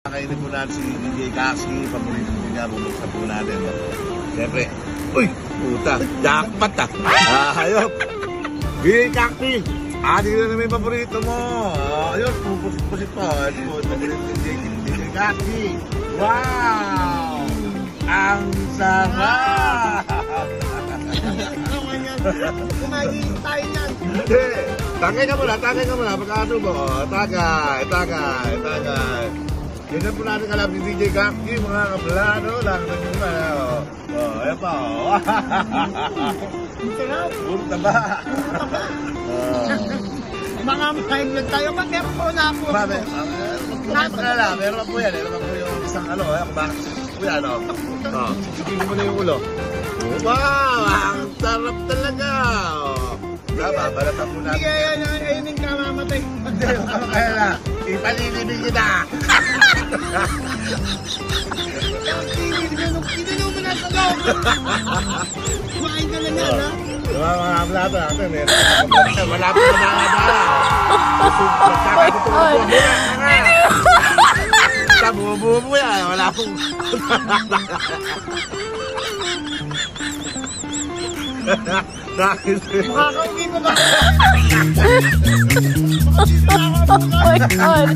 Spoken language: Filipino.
Kainin po natin si DJ Kaki, paborito po niya, bubuksan po natin. Siyempre, uy, puta, jackpot hayop. DJ Kaki, dito na may paborito mo. Ayun, pupusit-pusit po. Ito po, paborito ni DJ Kaki. Wow! Ang sarap! Kumain tayo yan. Hindi, tagay ka muna, pagkano mo. Tagay. Ganyan po natin kalap ni DJ Kaki, mga kablano, lang na nyo na. Ayan pa, Ang sarap. Punta ba? Mga mahal tayo. Ba't meron po na ako? Bakit? Meron po yan. Meron po yung isang bakit po yan, Sigil mo na yung ulo. Wow! Ang sarap talaga! Balatan po natin. Hindi kaya ayun yung kamamatay. Hindi, kaya na. Ipalilibig kita! Tinanong mo na sa loob. Kumain ka lang yan, ha? Mga plato natin, meron. Malapit na nakabala. Sa bubo yan, wala pong... Makakauwi mo ba? Oh my God!